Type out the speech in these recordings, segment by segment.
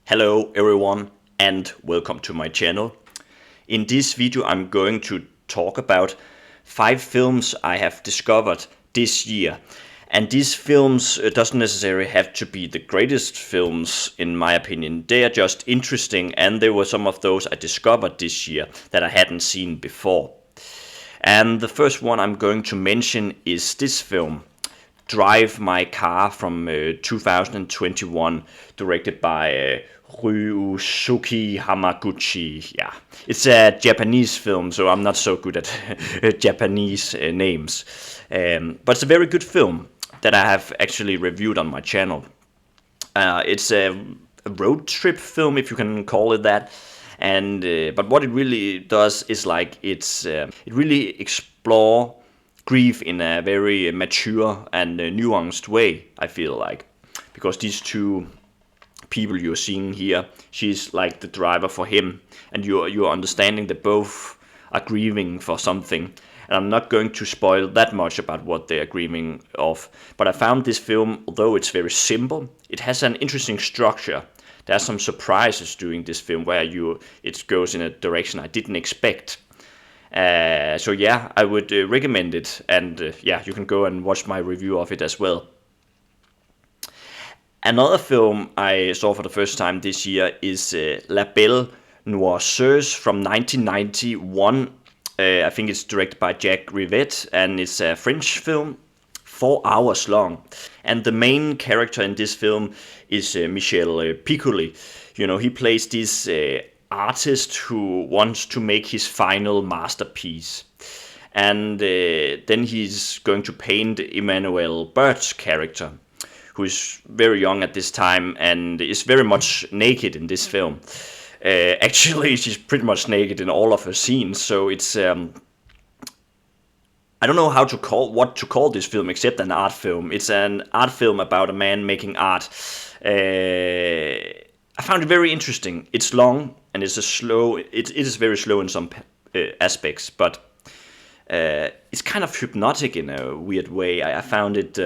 Hello everyone and welcome to my channel. In this video I'm going to talk about 5 films I have discovered this year. And these films doesn't necessarily have to be the greatest films in my opinion. They are just interesting, and there were some of those I discovered this year that I hadn't seen before. And the first one I'm going to mention is this film, Drive My Car, from 2021, directed by Ryusuke Hamaguchi. Yeah, it's a Japanese film, so I'm not so good at Japanese names. But it's a very good film that I have actually reviewed on my channel. It's a road trip film, if you can call it that. And but what it really does is it really explore grief in a very mature and nuanced way, I feel like, because these two people you're seeing here, she's like the driver for him, and you're understanding that both are grieving for something. And I'm not going to spoil that much about what they are grieving of, but I found this film, although it's very simple, it has an interesting structure. There are some surprises during this film where it goes in a direction I didn't expect. So yeah, I would recommend it, and yeah, you can go and watch my review of it as well. Another film I saw for the first time this year is La Belle Noiseuse from 1991. I think it's directed by Jacques Rivette, and it's a French film, 4 hours long. And the main character in this film is Michel Piccoli. You know, he plays this artist who wants to make his final masterpiece. And then he's going to paint Emmanuel Bert's character, who is very young at this time and is very much naked in this film. Actually, she's pretty much naked in all of her scenes, so it's I don't know what to call this film except an art film. It's an art film about a man making art. I found it very interesting. It's long and it's it is very slow in some aspects, but it's kind of hypnotic in a weird way. I found it.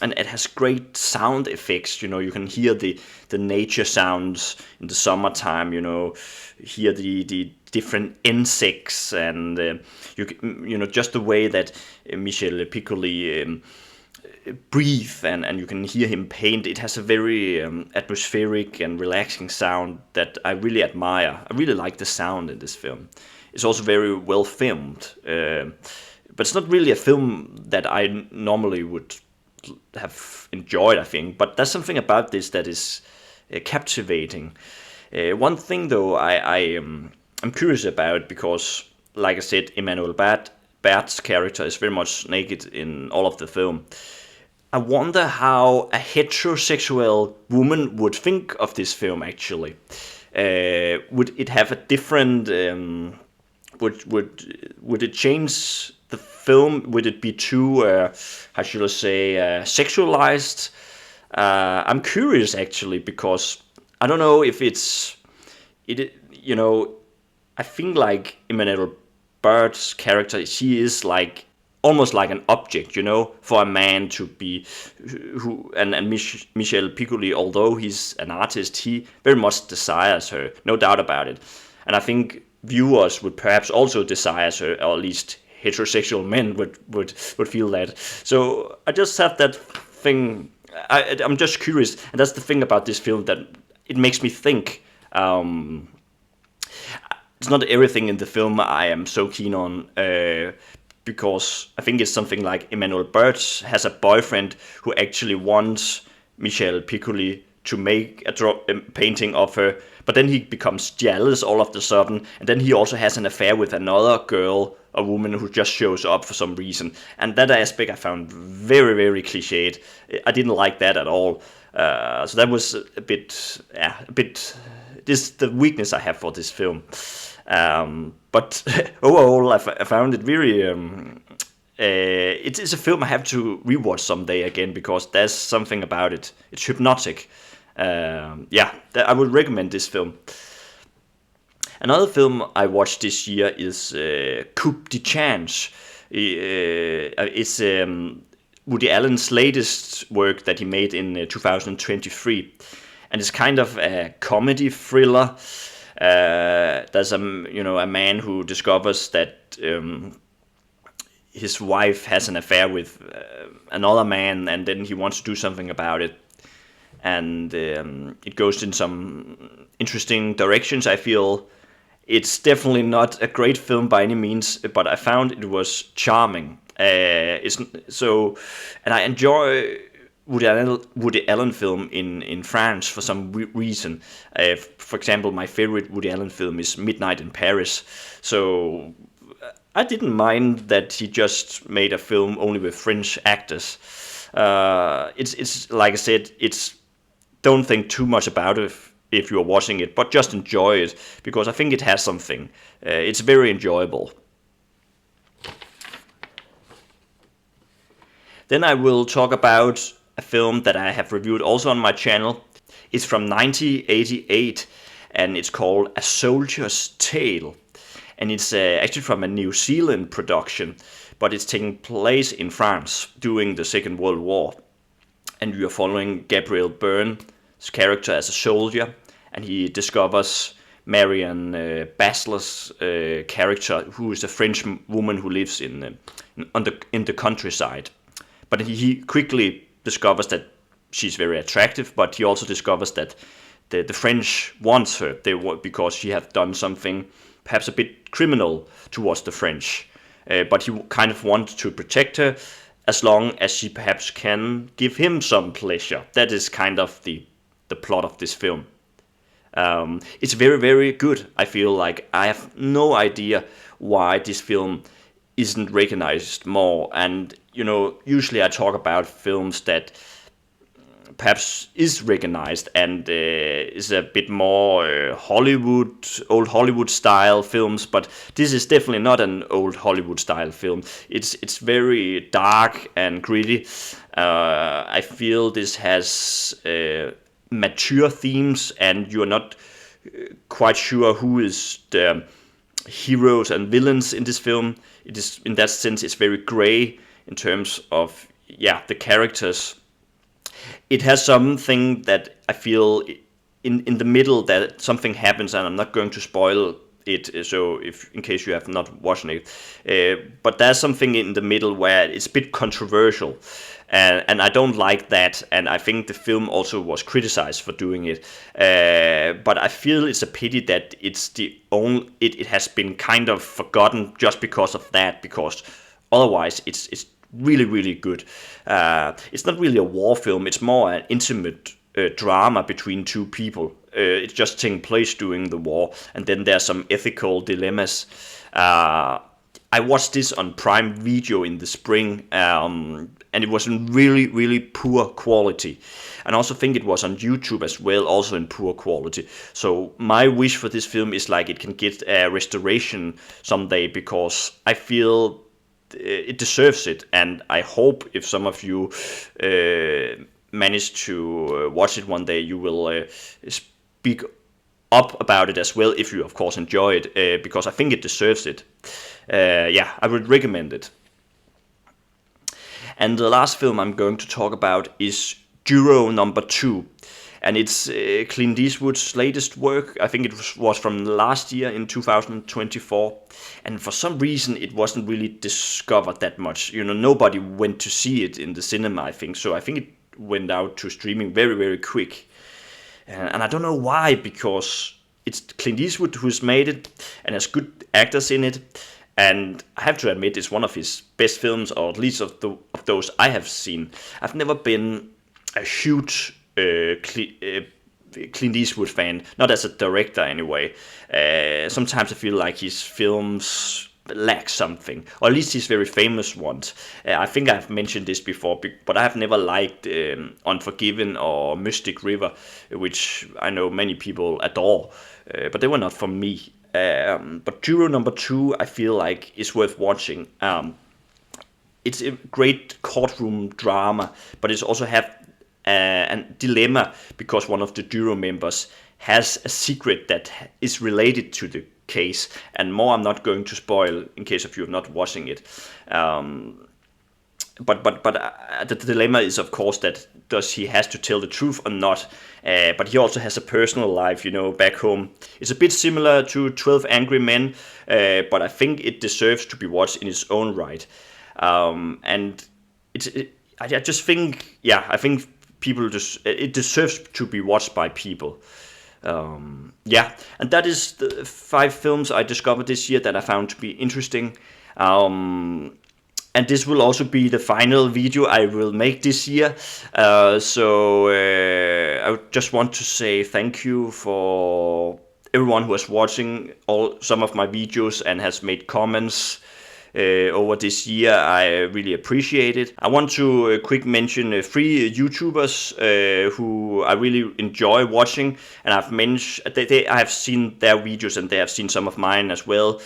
And it has great sound effects. You know, you can hear the nature sounds in the summertime. You know, hear the different insects, and you know, just the way that Michel Piccoli breathe, and you can hear him paint. It has a very atmospheric and relaxing sound that I really admire. I really like the sound in this film. It's also very well filmed, but it's not really a film that I normally would have enjoyed, I think, but there's something about this that is captivating. One thing though I'm curious about, because like I said, Emmanuel Bert's character is very much naked in all of the film. I wonder how a heterosexual woman would think of this film actually. Would it have a different would it change the film? Would it be too, how should I say, sexualized? I'm curious actually, because I don't know if you know, I think like Emmanuel Bert's character, she is like almost like an object, you know, for a man to be, and Michel Piccoli, although he's an artist, he very much desires her, no doubt about it. And I think viewers would perhaps also desire her, or at least heterosexual men would feel that. So I just have that thing. I'm just curious, and that's the thing about this film, that it makes me think. It's not everything in the film I am so keen on, because I think it's something like Emmanuel Bert has a boyfriend who actually wants Michel Piccoli to make a painting of her, but then he becomes jealous all of a sudden, and then he also has an affair with another girl, a woman who just shows up for some reason. And that aspect I found very, very cliched. I didn't like that at all. So that was a bit. This is the weakness I have for this film. But overall, I found it very. It is a film I have to rewatch someday again, because there's something about it. It's hypnotic. Yeah, I would recommend this film. Another film I watched this year is Coup de Chance. It's Woody Allen's latest work that he made in 2023. and it's kind of a comedy thriller. There's a man who discovers that his wife has an affair with another man, and then he wants to do something about it. And it goes in some interesting directions. I feel it's definitely not a great film by any means, but I found it was charming. And I enjoy Woody Allen film in France for some reason. For example, my favorite Woody Allen film is Midnight in Paris. So I didn't mind that he just made a film only with French actors. It's like I said, don't think too much about it if you're watching it, but just enjoy it, because I think it has something. It's very enjoyable. Then I will talk about a film that I have reviewed also on my channel. It's from 1988, and it's called A Soldier's Tale. And it's actually from a New Zealand production, but it's taking place in France during the Second World War. And we are following Gabriel Byrne's character as a soldier, and he discovers Marion Basler's character, who is a French woman who lives in the countryside. But he quickly discovers that she's very attractive, but he also discovers that the French wants her because she has done something perhaps a bit criminal towards the French. But he kind of wants to protect her as long as she perhaps can give him some pleasure. That is kind of the plot of this film. It's very, very good. I feel like I have no idea why this film isn't recognized more. And usually I talk about films that perhaps is recognized and is a bit more old Hollywood style films, but this is definitely not an old Hollywood style film. It's very dark and gritty. I feel this has mature themes, and you're not quite sure who is the heroes and villains in this film. It is, in that sense, it's very gray in terms of the characters. It has something that I feel in the middle that something happens, and I'm not going to spoil it, so in case you have not watched it, but there's something in the middle where it's a bit controversial, and I don't like that, and I think the film also was criticized for doing it, but I feel it's a pity that it has been kind of forgotten just because of that, because otherwise it's really, really good. It's not really a war film, it's more an intimate drama between two people. It's just taking place during the war, and then there's some ethical dilemmas. I watched this on Prime Video in the spring, and it was in really, really poor quality. And I also think it was on YouTube as well, also in poor quality. So my wish for this film is like it can get a restoration someday, because I feel it deserves it, and I hope if some of you manage to watch it one day, you will speak up about it as well, if you of course enjoy it, because I think it deserves it. I would recommend it. And the last film I'm going to talk about is Juror number 2. And it's Clint Eastwood's latest work. I think it was from last year in 2024. And for some reason it wasn't really discovered that much. Nobody went to see it in the cinema, I think. So I think it went out to streaming very, very quick. And I don't know why, because it's Clint Eastwood who's made it and has good actors in it. And I have to admit, it's one of his best films, or at least of those I have seen. I've never been a huge Clint Eastwood fan, not as a director anyway. Sometimes I feel like his films lack something, or at least his very famous ones. I think I've mentioned this before, but I have never liked Unforgiven or Mystic River, which I know many people adore, but they were not for me. But Juror number 2, I feel like is worth watching. It's a great courtroom drama, but it's also have a dilemma, because one of the juror members has a secret that is related to the case, and more I'm not going to spoil in case of you are not watching it. the dilemma is, of course, that does he has to tell the truth or not? But he also has a personal life, back home. It's a bit similar to 12 Angry Men, but I think it deserves to be watched in its own right. And I just think, I think it deserves to be watched by people. And that is the 5 films I discovered this year that I found to be interesting. And this will also be the final video I will make this year. So I just want to say thank you for everyone who is watching some of my videos and has made comments over this year. I really appreciate it. I want to quick mention 3 YouTubers who I really enjoy watching, and I've mentioned I have seen their videos and they have seen some of mine as well.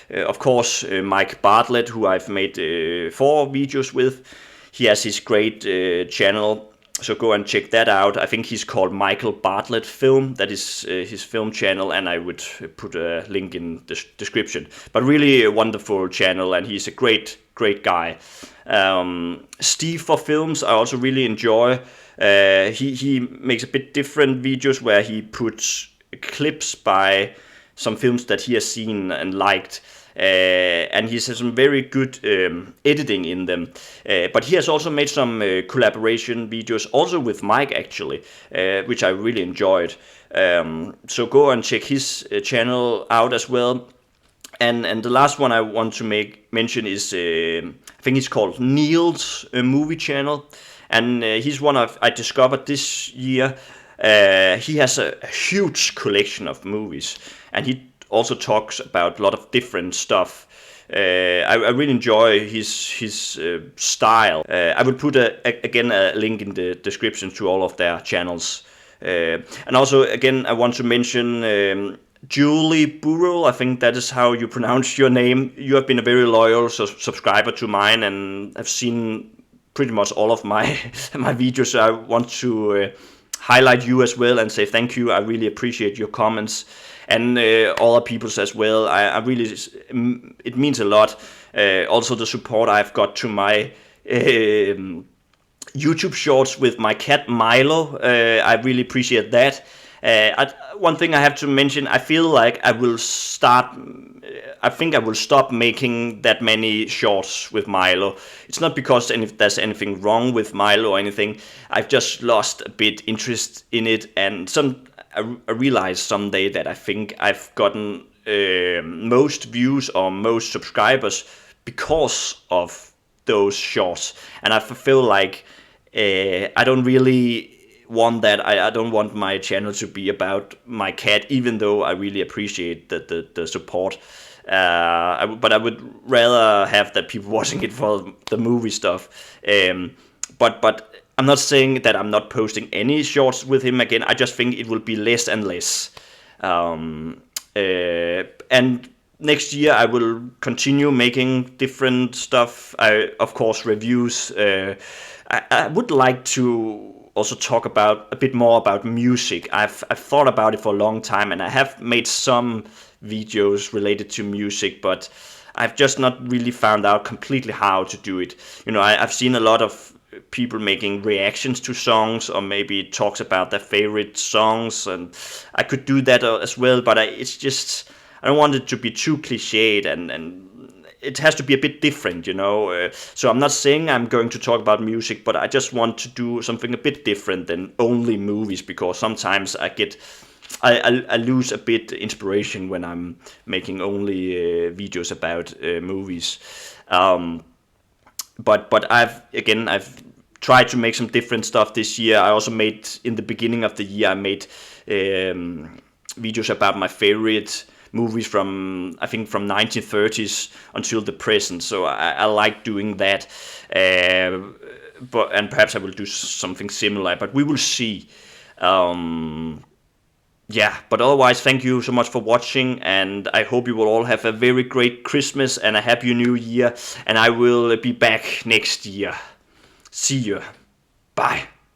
Of course, Mike Bartlett, who I've made 4 videos with. He has his great channel, so go and check that out. I think he's called Michael Bartlett Film. That is his film channel, and I would put a link in the description. But really a wonderful channel, and he's a great guy. Steve for Films, I also really enjoy. He makes a bit different videos where he puts clips by some films that he has seen and liked. And he has some very good editing in them. But he has also made some collaboration videos, also with Mike actually, which I really enjoyed. So go and check his channel out as well. And the last one I want to mention is, I think it's called Neil's movie channel. And he's one I discovered this year. He has a huge collection of movies, and he also talks about a lot of different stuff. I really enjoy his style. I will put again a link in the description to all of their channels. And also again I want to mention Julie Burrow, I think that is how you pronounce your name. You have been a very loyal subscriber to mine and have seen pretty much all of my videos. So I want to highlight you as well and say thank you. I really appreciate your comments, and other people's as well. I really, it means a lot. Also the support I've got to my YouTube shorts with my cat Milo. I really appreciate that. One thing I have to mention, I feel like I think I will stop making that many shorts with Milo. It's not because there's anything wrong with Milo or anything. I've just lost a bit interest in it, and I realized someday that I think I've gotten most views or most subscribers because of those shorts, and I feel like I don't really want that. I don't want my channel to be about my cat, even though I really appreciate the support. But I would rather have that people watching it for the movie stuff. But I'm not saying that I'm not posting any shorts with him again. I just think it will be less and less. And next year I will continue making different stuff. Of course, reviews. I would like to also talk a bit more about music. I've thought about it for a long time, and I have made some videos related to music, but I've just not really found out completely how to do it. I've seen a lot of people making reactions to songs, or maybe talks about their favorite songs, and I could do that as well, but I don't want it to be too cliched, and it has to be a bit different, so I'm not saying I'm going to talk about music, but I just want to do something a bit different than only movies, because sometimes I lose a bit inspiration when I'm making only videos about movies. But I've tried to make some different stuff this year. I also made, in the beginning of the year, I made videos about my favorite movies from 1930s until the present. So I like doing that. And perhaps I will do something similar, but we will see. But otherwise, thank you so much for watching, and I hope you will all have a very great Christmas and a happy New Year, and I will be back next year. See you. Bye.